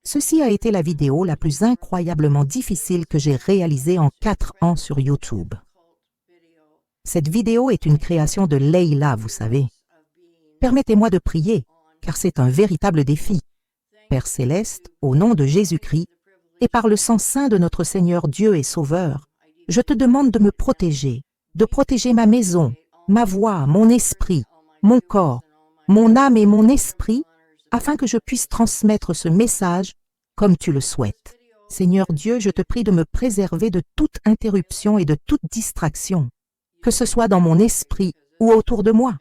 Ceci a été la vidéo la plus incroyablement difficile que j'ai réalisée en 4 ans sur YouTube. Cette vidéo est une création de Leila, vous savez. Permettez-moi de prier, car c'est un véritable défi. Père Céleste, au nom de Jésus-Christ, et par le sang saint de notre Seigneur Dieu et Sauveur, je te demande de me protéger, de protéger ma maison, ma voix, mon esprit, mon corps, mon âme et mon esprit, afin que je puisse transmettre ce message comme tu le souhaites. Seigneur Dieu, je te prie de me préserver de toute interruption et de toute distraction, que ce soit dans mon esprit ou autour de moi.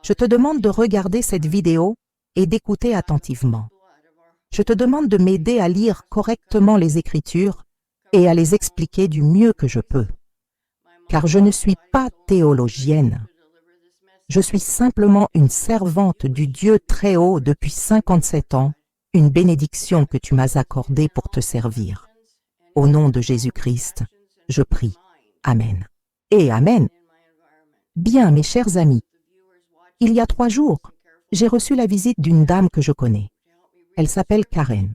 Je te demande de regarder cette vidéo et d'écouter attentivement. Je te demande de m'aider à lire correctement les Écritures et à les expliquer du mieux que je peux. Car je ne suis pas théologienne. Je suis simplement une servante du Dieu très haut depuis 57 ans, une bénédiction que tu m'as accordée pour te servir. Au nom de Jésus-Christ, je prie. Amen. Et Amen. Bien, mes chers amis, il y a 3 jours, j'ai reçu la visite d'une dame que je connais. Elle s'appelle Karen.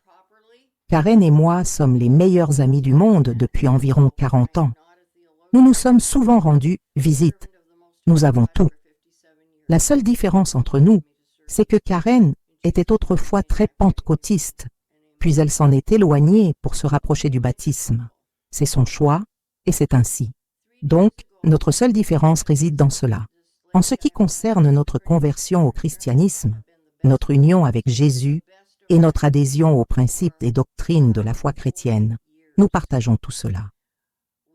Karen et moi sommes les meilleurs amis du monde depuis environ 40 ans. Nous nous sommes souvent rendus visite. Nous avons tout. La seule différence entre nous, c'est que Karen était autrefois très pentecôtiste, puis elle s'en est éloignée pour se rapprocher du baptisme. C'est son choix, et c'est ainsi. Donc, notre seule différence réside dans cela. En ce qui concerne notre conversion au christianisme, notre union avec Jésus et notre adhésion aux principes et doctrines de la foi chrétienne, nous partageons tout cela.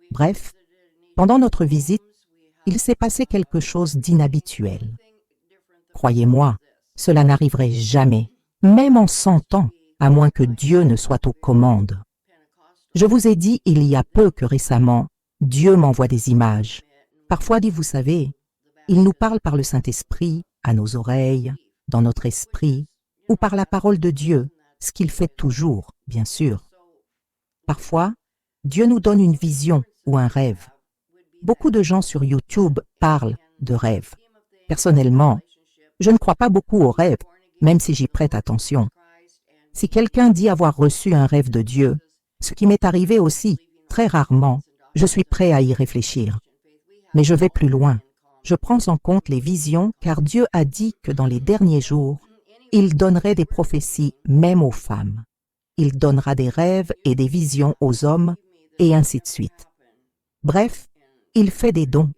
Bref, pendant notre visite, il s'est passé quelque chose d'inhabituel. Croyez-moi, cela n'arriverait jamais, même en 100 ans, à moins que Dieu ne soit aux commandes. Je vous ai dit il y a peu que récemment, Dieu m'envoie des images. Parfois, vous savez, il nous parle par le Saint-Esprit, à nos oreilles, dans notre esprit, ou par la parole de Dieu, ce qu'il fait toujours, bien sûr. Parfois, Dieu nous donne une vision ou un rêve. Beaucoup de gens sur YouTube parlent de rêves. Personnellement, je ne crois pas beaucoup aux rêves, même si j'y prête attention. Si quelqu'un dit avoir reçu un rêve de Dieu, ce qui m'est arrivé aussi, très rarement, je suis prêt à y réfléchir. Mais je vais plus loin. Je prends en compte les visions car Dieu a dit que dans les derniers jours, il donnerait des prophéties même aux femmes. Il donnera des rêves et des visions aux hommes, et ainsi de suite. Bref, il fait des dons.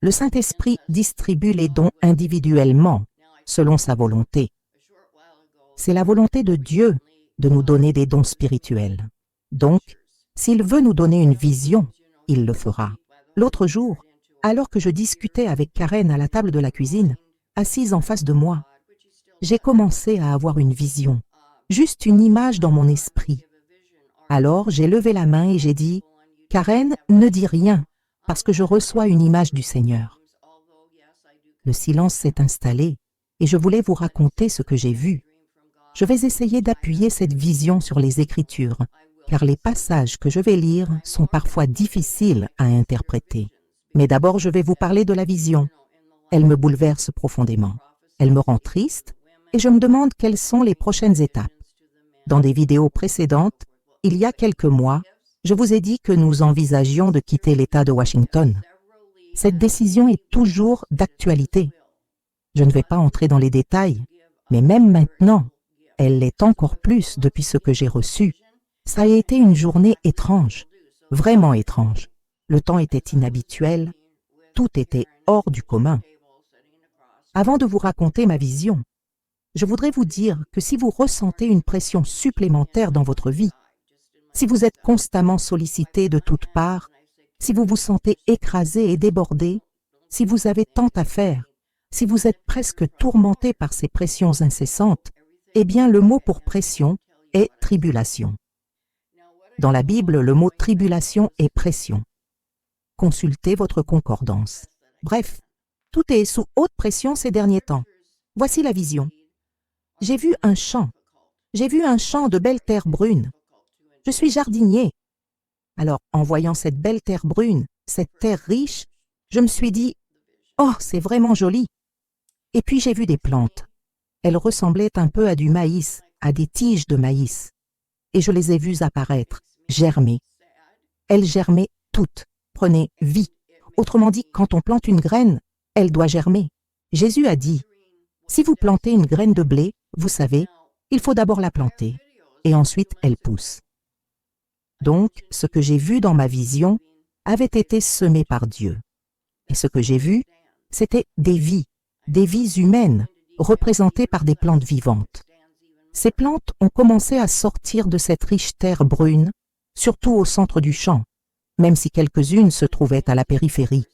Le Saint-Esprit distribue les dons individuellement, selon sa volonté. C'est la volonté de Dieu de nous donner des dons spirituels. Donc, s'il veut nous donner une vision, il le fera. L'autre jour, alors que je discutais avec Karen à la table de la cuisine, assise en face de moi, j'ai commencé à avoir une vision, juste une image dans mon esprit. Alors, j'ai levé la main et j'ai dit, « Karen, ne dis rien, parce que je reçois une image du Seigneur. » Le silence s'est installé et je voulais vous raconter ce que j'ai vu. Je vais essayer d'appuyer cette vision sur les Écritures, car les passages que je vais lire sont parfois difficiles à interpréter. Mais d'abord, je vais vous parler de la vision. Elle me bouleverse profondément. Elle me rend triste et je me demande quelles sont les prochaines étapes. Dans des vidéos précédentes, il y a quelques mois, je vous ai dit que nous envisagions de quitter l'État de Washington. Cette décision est toujours d'actualité. Je ne vais pas entrer dans les détails, mais même maintenant, elle l'est encore plus depuis ce que j'ai reçu. Ça a été une journée étrange, vraiment étrange. Le temps était inhabituel, tout était hors du commun. Avant de vous raconter ma vision, je voudrais vous dire que si vous ressentez une pression supplémentaire dans votre vie, si vous êtes constamment sollicité de toutes parts, si vous vous sentez écrasé et débordé, si vous avez tant à faire, si vous êtes presque tourmenté par ces pressions incessantes, eh bien le mot pour pression est tribulation. Dans la Bible, le mot tribulation est pression. Consultez votre concordance. Bref, tout est sous haute pression ces derniers temps. Voici la vision. J'ai vu un champ. J'ai vu un champ de belles terres brunes. Je suis jardinier. Alors, en voyant cette belle terre brune, cette terre riche, je me suis dit « Oh, c'est vraiment joli !» Et puis j'ai vu des plantes. Elles ressemblaient un peu à du maïs, à des tiges de maïs, et je les ai vues apparaître, germer. Elles germaient toutes, prenaient vie. Autrement dit, quand on plante une graine, elle doit germer. Jésus a dit, « Si vous plantez une graine de blé, vous savez, il faut d'abord la planter, et ensuite elle pousse. » Donc, ce que j'ai vu dans ma vision avait été semé par Dieu. Et ce que j'ai vu, c'était des vies humaines, représentées par des plantes vivantes. Ces plantes ont commencé à sortir de cette riche terre brune, surtout au centre du champ, même si quelques-unes se trouvaient à la périphérie.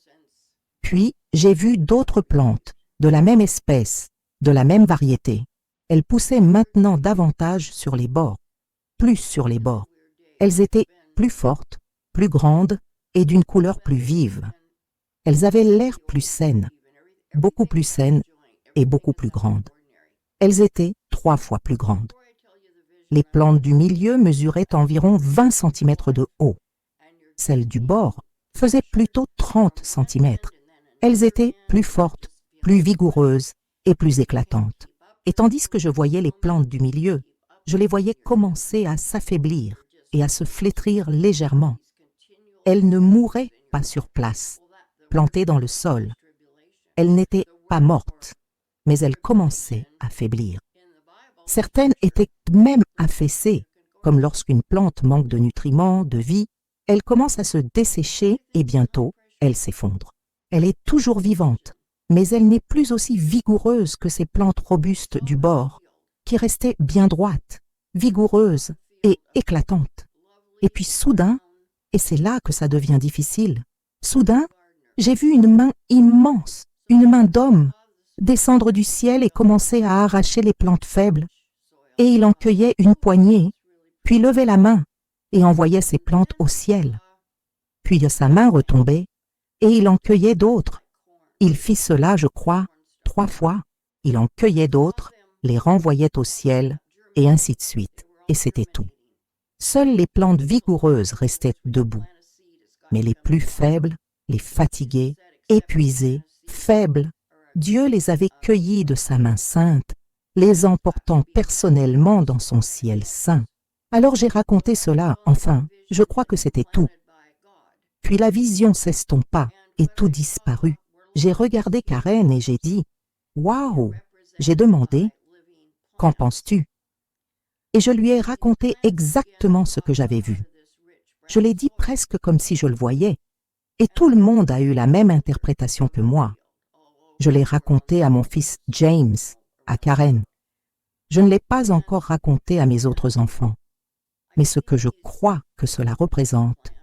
Puis, j'ai vu d'autres plantes, de la même espèce, de la même variété. Elles poussaient maintenant davantage sur les bords, plus sur les bords. Elles étaient plus fortes, plus grandes et d'une couleur plus vive. Elles avaient l'air plus saines, beaucoup plus saines et beaucoup plus grandes. Elles étaient 3 fois plus grandes. Les plantes du milieu mesuraient environ 20 cm de haut. Celles du bord faisaient plutôt 30 cm. Elles étaient plus fortes, plus vigoureuses et plus éclatantes. Et tandis que je voyais les plantes du milieu, je les voyais commencer à s'affaiblir et à se flétrir légèrement. Elles ne mouraient pas sur place, plantées dans le sol. Elles n'étaient pas mortes, mais elles commençaient à faiblir. Certaines étaient même affaissées, comme lorsqu'une plante manque de nutriments, de vie, elle commence à se dessécher et bientôt, elle s'effondre. Elle est toujours vivante, mais elle n'est plus aussi vigoureuse que ces plantes robustes du bord, qui restaient bien droites, vigoureuses et éclatantes. Et puis soudain, et c'est là que ça devient difficile, soudain, j'ai vu une main immense, une main d'homme, descendre du ciel et commencer à arracher les plantes faibles. Et il en cueillait une poignée, puis levait la main et envoyait ces plantes au ciel. Puis sa main retombait et il en cueillait d'autres. Il fit cela, je crois, 3 fois. Il en cueillait d'autres, les renvoyait au ciel, et ainsi de suite. Et c'était tout. Seules les plantes vigoureuses restaient debout. Mais les plus faibles, les fatiguées, épuisées, faibles, Dieu les avait cueillies de sa main sainte, les emportant personnellement dans son ciel saint. Alors j'ai raconté cela, enfin, je crois que c'était tout. Puis la vision s'estompa et tout disparut. J'ai regardé Karen et j'ai dit « Waouh !» J'ai demandé « Qu'en penses-tu » Et je lui ai raconté exactement ce que j'avais vu. Je l'ai dit presque comme si je le voyais, et tout le monde a eu la même interprétation que moi. Je l'ai raconté à mon fils James, à Karen. Je ne l'ai pas encore raconté à mes autres enfants. Mais ce que je crois que cela représente,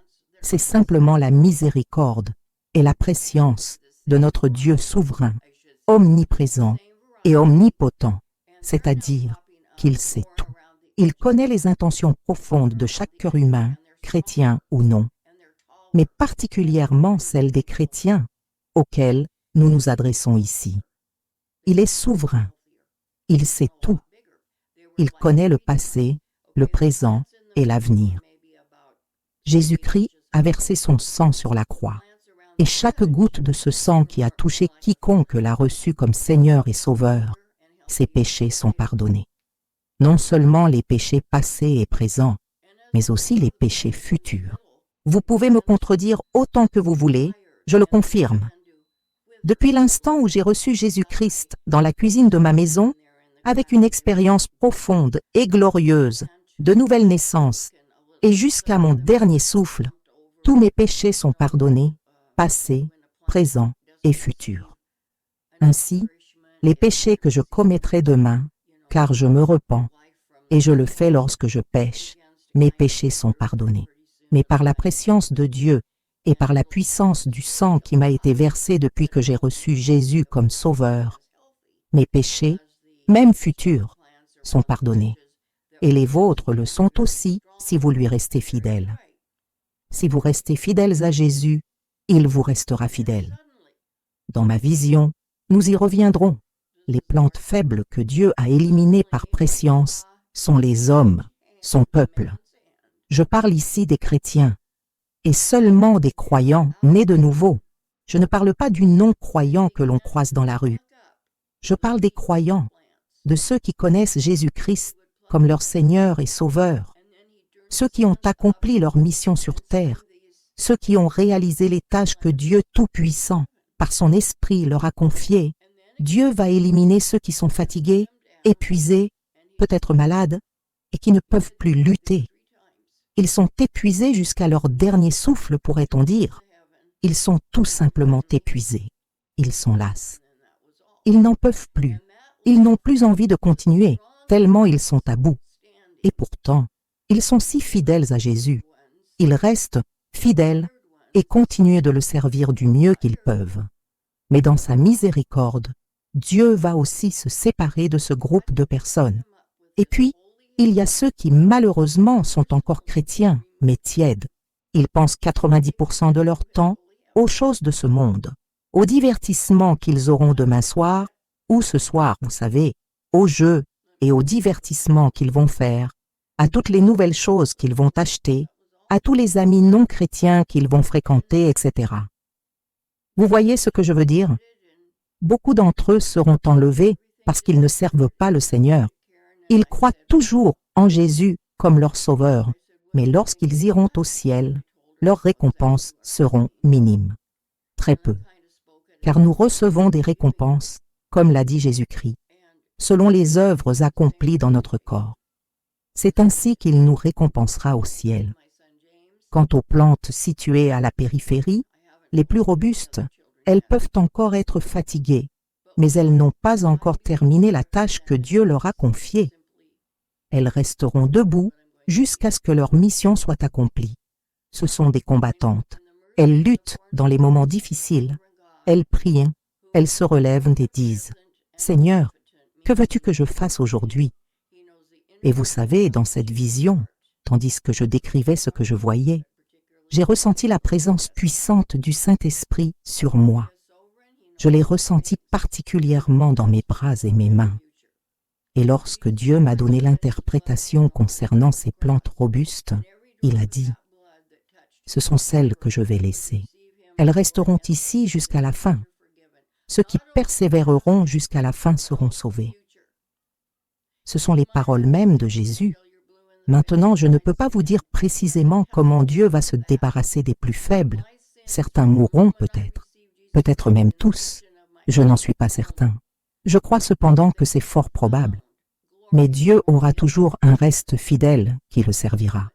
c'est simplement la miséricorde et la prescience de notre Dieu souverain, omniprésent et omnipotent, c'est-à-dire qu'il sait tout. Il connaît les intentions profondes de chaque cœur humain, chrétien ou non, mais particulièrement celles des chrétiens auxquels nous nous adressons ici. Il est souverain. Il sait tout. Il connaît le passé, le présent et l'avenir. Jésus-Christ a versé son sang sur la croix, et chaque goutte de ce sang qui a touché quiconque l'a reçu comme Seigneur et Sauveur, ses péchés sont pardonnés. Non seulement les péchés passés et présents, mais aussi les péchés futurs. Vous pouvez me contredire autant que vous voulez, je le confirme. Depuis l'instant où j'ai reçu Jésus-Christ dans la cuisine de ma maison, avec une expérience profonde et glorieuse de nouvelle naissance, et jusqu'à mon dernier souffle, tous mes péchés sont pardonnés, passés, présents et futurs. Ainsi, les péchés que je commettrai demain, car je me repens, et je le fais lorsque je pêche, mes péchés sont pardonnés. Mais par la prescience de Dieu et par la puissance du sang qui m'a été versé depuis que j'ai reçu Jésus comme Sauveur, mes péchés, même futurs, sont pardonnés. Et les vôtres le sont aussi si vous lui restez fidèles. Si vous restez fidèles à Jésus, il vous restera fidèle. Dans ma vision, nous y reviendrons. Les plantes faibles que Dieu a éliminées par prescience sont les hommes, son peuple. Je parle ici des chrétiens, et seulement des croyants nés de nouveau. Je ne parle pas du non-croyant que l'on croise dans la rue. Je parle des croyants, de ceux qui connaissent Jésus-Christ comme leur Seigneur et Sauveur, ceux qui ont accompli leur mission sur terre, ceux qui ont réalisé les tâches que Dieu Tout-Puissant, par son Esprit, leur a confiées, Dieu va éliminer ceux qui sont fatigués, épuisés, peut-être malades, et qui ne peuvent plus lutter. Ils sont épuisés jusqu'à leur dernier souffle, pourrait-on dire. Ils sont tout simplement épuisés. Ils sont las. Ils n'en peuvent plus. Ils n'ont plus envie de continuer, tellement ils sont à bout. Et pourtant, ils sont si fidèles à Jésus. Ils restent fidèles et continuent de le servir du mieux qu'ils peuvent. Mais dans sa miséricorde, Dieu va aussi se séparer de ce groupe de personnes. Et puis, il y a ceux qui malheureusement sont encore chrétiens, mais tièdes. Ils pensent 90% de leur temps aux choses de ce monde, aux divertissements qu'ils auront demain soir, ou ce soir, vous savez, aux jeux et aux divertissements qu'ils vont faire, à toutes les nouvelles choses qu'ils vont acheter, à tous les amis non chrétiens qu'ils vont fréquenter, etc. Vous voyez ce que je veux dire? Beaucoup d'entre eux seront enlevés parce qu'ils ne servent pas le Seigneur. Ils croient toujours en Jésus comme leur Sauveur, mais lorsqu'ils iront au ciel, leurs récompenses seront minimes. Très peu. Car nous recevons des récompenses, comme l'a dit Jésus-Christ, selon les œuvres accomplies dans notre corps. C'est ainsi qu'il nous récompensera au ciel. Quant aux plantes situées à la périphérie, les plus robustes, elles peuvent encore être fatiguées, mais elles n'ont pas encore terminé la tâche que Dieu leur a confiée. Elles resteront debout jusqu'à ce que leur mission soit accomplie. Ce sont des combattantes. Elles luttent dans les moments difficiles. Elles prient, elles se relèvent et disent « Seigneur, que veux-tu que je fasse aujourd'hui ?» Et vous savez, dans cette vision, tandis que je décrivais ce que je voyais, j'ai ressenti la présence puissante du Saint-Esprit sur moi. Je l'ai ressenti particulièrement dans mes bras et mes mains. Et lorsque Dieu m'a donné l'interprétation concernant ces plantes robustes, il a dit « Ce sont celles que je vais laisser. Elles resteront ici jusqu'à la fin. Ceux qui persévéreront jusqu'à la fin seront sauvés. » Ce sont les paroles mêmes de Jésus. Maintenant, je ne peux pas vous dire précisément comment Dieu va se débarrasser des plus faibles. Certains mourront peut-être, peut-être même tous. Je n'en suis pas certain. Je crois cependant que c'est fort probable. Mais Dieu aura toujours un reste fidèle qui le servira.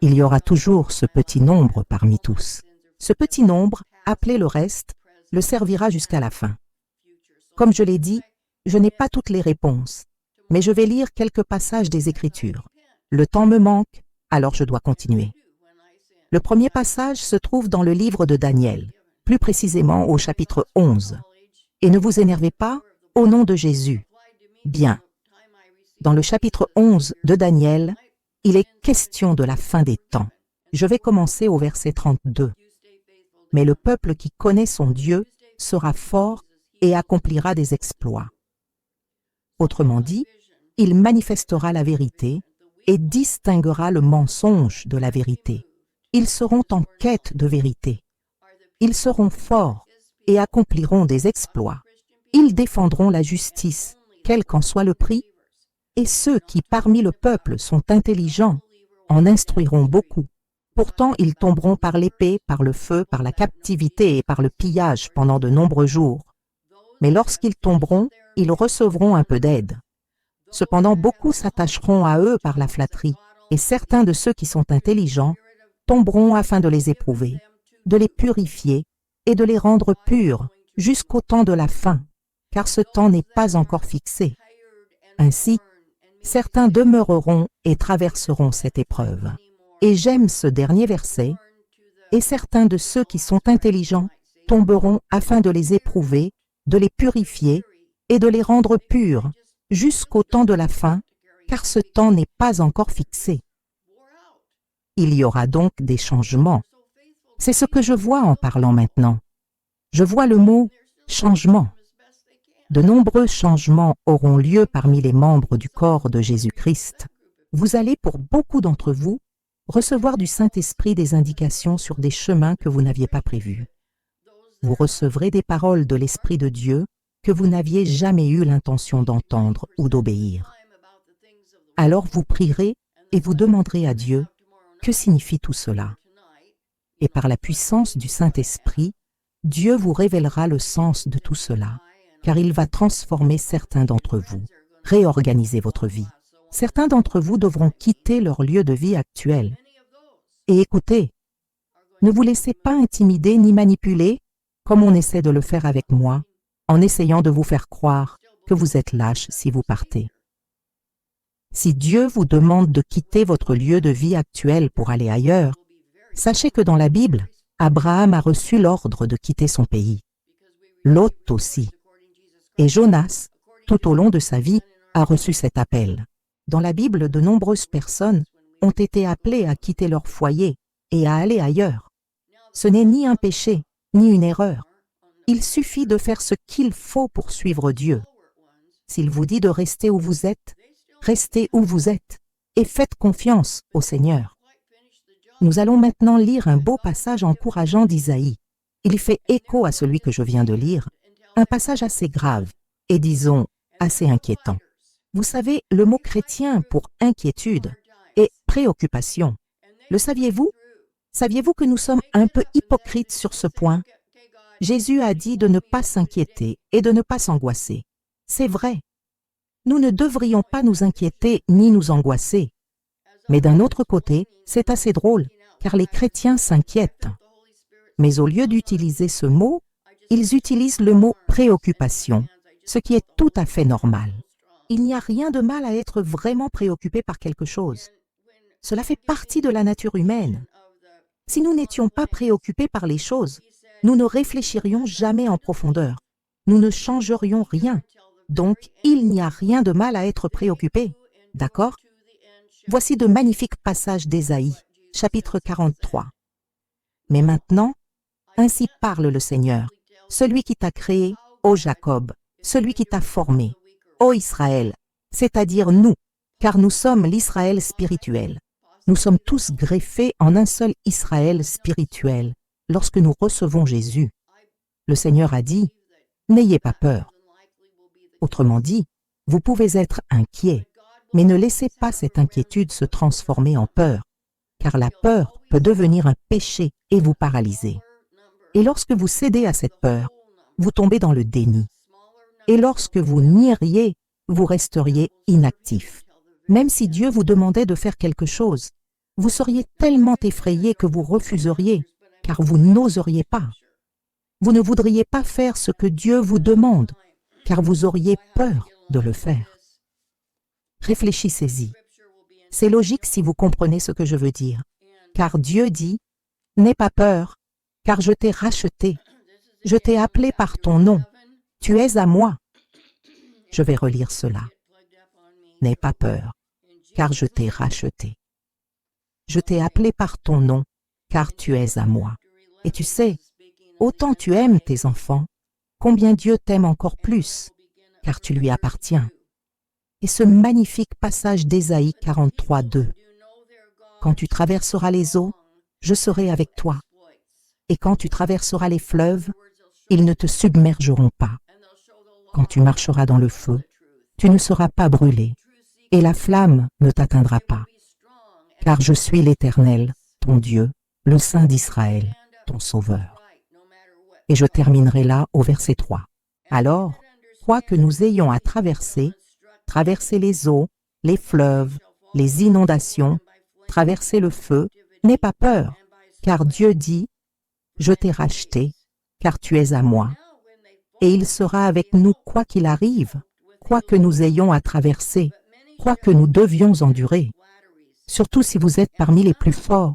Il y aura toujours ce petit nombre parmi tous. Ce petit nombre, appelé le reste, le servira jusqu'à la fin. Comme je l'ai dit, je n'ai pas toutes les réponses, mais je vais lire quelques passages des Écritures. Le temps me manque, alors je dois continuer. Le premier passage se trouve dans le livre de Daniel, plus précisément au chapitre 11. Et ne vous énervez pas, au nom de Jésus. Bien. Dans le chapitre 11 de Daniel, il est question de la fin des temps. Je vais commencer au verset 32. Mais le peuple qui connaît son Dieu sera fort et accomplira des exploits. Autrement dit, il manifestera la vérité et distinguera le mensonge de la vérité. Ils seront en quête de vérité. Ils seront forts et accompliront des exploits. Ils défendront la justice, quel qu'en soit le prix, et ceux qui parmi le peuple sont intelligents en instruiront beaucoup. Pourtant, ils tomberont par l'épée, par le feu, par la captivité et par le pillage pendant de nombreux jours. Mais lorsqu'ils tomberont, ils recevront un peu d'aide. Cependant, beaucoup s'attacheront à eux par la flatterie, et certains de ceux qui sont intelligents tomberont afin de les éprouver, de les purifier et de les rendre purs jusqu'au temps de la fin, car ce temps n'est pas encore fixé. Ainsi, certains demeureront et traverseront cette épreuve. Et j'aime ce dernier verset, et certains de ceux qui sont intelligents tomberont afin de les éprouver, de les purifier et de les rendre purs jusqu'au temps de la fin, car ce temps n'est pas encore fixé. Il y aura donc des changements. C'est ce que je vois en parlant maintenant. Je vois le mot « changement ». De nombreux changements auront lieu parmi les membres du corps de Jésus-Christ. Vous allez, pour beaucoup d'entre vous, recevoir du Saint-Esprit des indications sur des chemins que vous n'aviez pas prévus. Vous recevrez des paroles de l'Esprit de Dieu que vous n'aviez jamais eu l'intention d'entendre ou d'obéir. Alors vous prierez et vous demanderez à Dieu que signifie tout cela. Et par la puissance du Saint-Esprit, Dieu vous révélera le sens de tout cela, car il va transformer certains d'entre vous, réorganiser votre vie. Certains d'entre vous devront quitter leur lieu de vie actuel. Et écoutez, ne vous laissez pas intimider ni manipuler, comme on essaie de le faire avec moi, en essayant de vous faire croire que vous êtes lâche si vous partez. Si Dieu vous demande de quitter votre lieu de vie actuel pour aller ailleurs, sachez que dans la Bible, Abraham a reçu l'ordre de quitter son pays. Lot aussi. Et Jonas, tout au long de sa vie, a reçu cet appel. Dans la Bible, de nombreuses personnes ont été appelées à quitter leur foyer et à aller ailleurs. Ce n'est ni un péché, ni une erreur. Il suffit de faire ce qu'il faut pour suivre Dieu. S'il vous dit de rester où vous êtes, restez où vous êtes et faites confiance au Seigneur. Nous allons maintenant lire un beau passage encourageant d'Isaïe. Il fait écho à celui que je viens de lire, un passage assez grave et disons assez inquiétant. Vous savez, le mot chrétien pour inquiétude est préoccupation. Le saviez-vous? Saviez-vous que nous sommes un peu hypocrites sur ce point? Jésus a dit de ne pas s'inquiéter et de ne pas s'angoisser. C'est vrai. Nous ne devrions pas nous inquiéter ni nous angoisser. Mais d'un autre côté, c'est assez drôle, car les chrétiens s'inquiètent. Mais au lieu d'utiliser ce mot, ils utilisent le mot préoccupation, ce qui est tout à fait normal. Il n'y a rien de mal à être vraiment préoccupé par quelque chose. Cela fait partie de la nature humaine. Si nous n'étions pas préoccupés par les choses, nous ne réfléchirions jamais en profondeur. Nous ne changerions rien. Donc, il n'y a rien de mal à être préoccupé. D'accord? Voici de magnifiques passages d'Ésaïe, chapitre 43. Mais maintenant, ainsi parle le Seigneur, celui qui t'a créé, ô Jacob, celui qui t'a formé, ô Israël, c'est-à-dire nous, car nous sommes l'Israël spirituel. Nous sommes tous greffés en un seul Israël spirituel lorsque nous recevons Jésus. Le Seigneur a dit, « N'ayez pas peur ». Autrement dit, vous pouvez être inquiet, mais ne laissez pas cette inquiétude se transformer en peur, car la peur peut devenir un péché et vous paralyser. Et lorsque vous cédez à cette peur, vous tombez dans le déni. Et lorsque vous nieriez, vous resteriez inactif. Même si Dieu vous demandait de faire quelque chose, vous seriez tellement effrayé que vous refuseriez, car vous n'oseriez pas. Vous ne voudriez pas faire ce que Dieu vous demande, car vous auriez peur de le faire. Réfléchissez-y. C'est logique si vous comprenez ce que je veux dire. Car Dieu dit, « N'aie pas peur, car je t'ai racheté. Je t'ai appelé par ton nom. Tu es à moi. » Je vais relire cela. « N'aie pas peur, car je t'ai racheté. Je t'ai appelé par ton nom, car tu es à moi. » Et tu sais, autant tu aimes tes enfants, combien Dieu t'aime encore plus, car tu lui appartiens. Et ce magnifique passage d'Ésaïe 43, 2. Quand tu traverseras les eaux, je serai avec toi. Et quand tu traverseras les fleuves, ils ne te submergeront pas. Quand tu marcheras dans le feu, tu ne seras pas brûlé, et la flamme ne t'atteindra pas. Car je suis l'Éternel, ton Dieu, le Saint d'Israël, ton Sauveur. Et je terminerai là au verset 3. Alors, quoi que nous ayons à traverser les eaux, les fleuves, les inondations, traverser le feu, n'aie pas peur, car Dieu dit, « Je t'ai racheté, car tu es à moi. » Et il sera avec nous quoi qu'il arrive, quoi que nous ayons à traverser, quoi que nous devions endurer. Surtout si vous êtes parmi les plus forts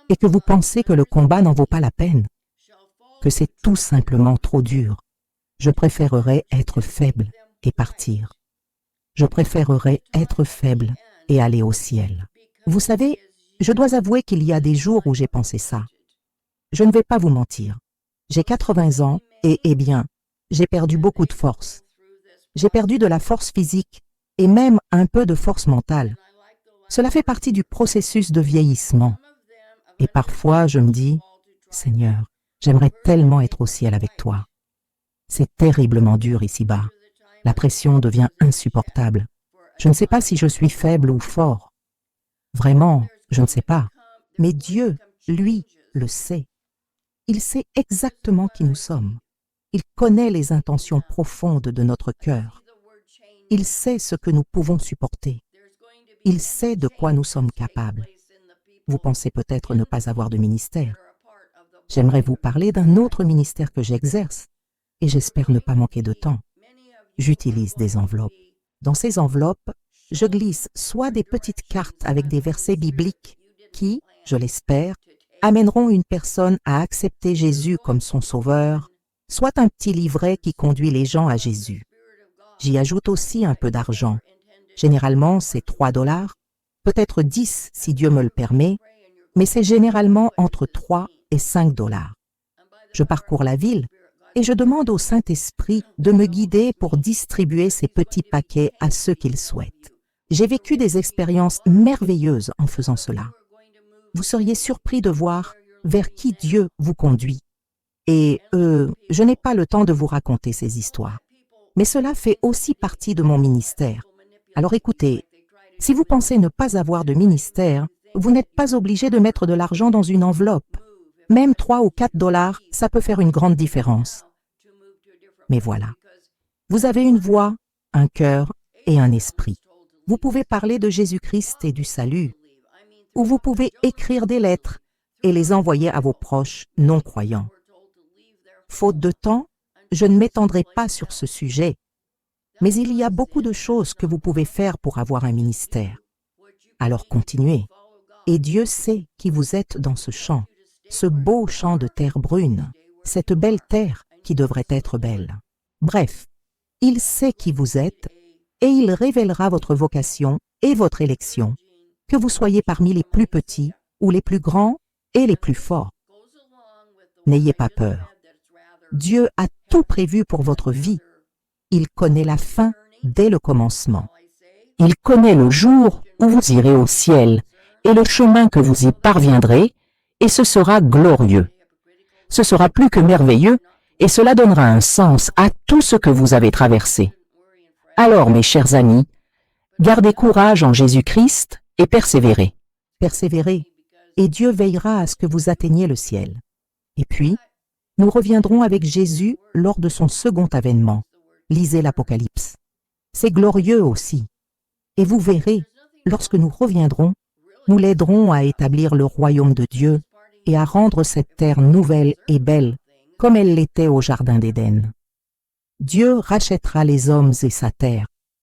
et que vous pensez que le combat n'en vaut pas la peine, que c'est tout simplement trop dur. Je préférerais être faible et partir. Je préférerais être faible et aller au ciel. Vous savez, je dois avouer qu'il y a des jours où j'ai pensé ça. Je ne vais pas vous mentir. J'ai 80 ans et, eh bien, j'ai perdu beaucoup de force. J'ai perdu de la force physique et même un peu de force mentale. Cela fait partie du processus de vieillissement. Et parfois, je me dis, « Seigneur, j'aimerais tellement être au ciel avec toi. » C'est terriblement dur ici-bas. La pression devient insupportable. Je ne sais pas si je suis faible ou fort. Vraiment, je ne sais pas. Mais Dieu, lui, le sait. Il sait exactement qui nous sommes. Il connaît les intentions profondes de notre cœur. Il sait ce que nous pouvons supporter. Il sait de quoi nous sommes capables. Vous pensez peut-être ne pas avoir de ministère. J'aimerais vous parler d'un autre ministère que j'exerce et j'espère ne pas manquer de temps. J'utilise des enveloppes. Dans ces enveloppes, je glisse soit des petites cartes avec des versets bibliques qui, je l'espère, amèneront une personne à accepter Jésus comme son sauveur, soit un petit livret qui conduit les gens à Jésus. J'y ajoute aussi un peu d'argent. Généralement, c'est 3 $, peut-être 10 si Dieu me le permet, mais c'est généralement entre 3 et 5 $. Je parcours la ville et je demande au Saint-Esprit de me guider pour distribuer ces petits paquets à ceux qu'il souhaite. J'ai vécu des expériences merveilleuses en faisant cela. Vous seriez surpris de voir vers qui Dieu vous conduit. Et je n'ai pas le temps de vous raconter ces histoires. Mais cela fait aussi partie de mon ministère. Alors écoutez, si vous pensez ne pas avoir de ministère, vous n'êtes pas obligé de mettre de l'argent dans une enveloppe. Même 3 ou 4 $, ça peut faire une grande différence. Mais voilà, vous avez une voix, un cœur et un esprit. Vous pouvez parler de Jésus-Christ et du salut, ou vous pouvez écrire des lettres et les envoyer à vos proches non-croyants. Faute de temps, je ne m'étendrai pas sur ce sujet, mais il y a beaucoup de choses que vous pouvez faire pour avoir un ministère. Alors continuez, et Dieu sait qui vous êtes dans ce champ, ce beau champ de terre brune, cette belle terre qui devrait être belle. Bref, il sait qui vous êtes et il révélera votre vocation et votre élection, que vous soyez parmi les plus petits ou les plus grands et les plus forts. N'ayez pas peur. Dieu a tout prévu pour votre vie. Il connaît la fin dès le commencement. Il connaît le jour où vous irez au ciel et le chemin que vous y parviendrez, et ce sera glorieux. Ce sera plus que merveilleux et cela donnera un sens à tout ce que vous avez traversé. Alors, mes chers amis, gardez courage en Jésus-Christ et persévérez. Persévérez, et Dieu veillera à ce que vous atteigniez le ciel. Et puis, nous reviendrons avec Jésus lors de son second avènement. Lisez l'Apocalypse. C'est glorieux aussi. Et vous verrez, lorsque nous reviendrons, nous l'aiderons à établir le royaume de Dieu et à rendre cette terre nouvelle et belle, comme elle l'était au Jardin d'Éden. Dieu rachètera les hommes et sa terre.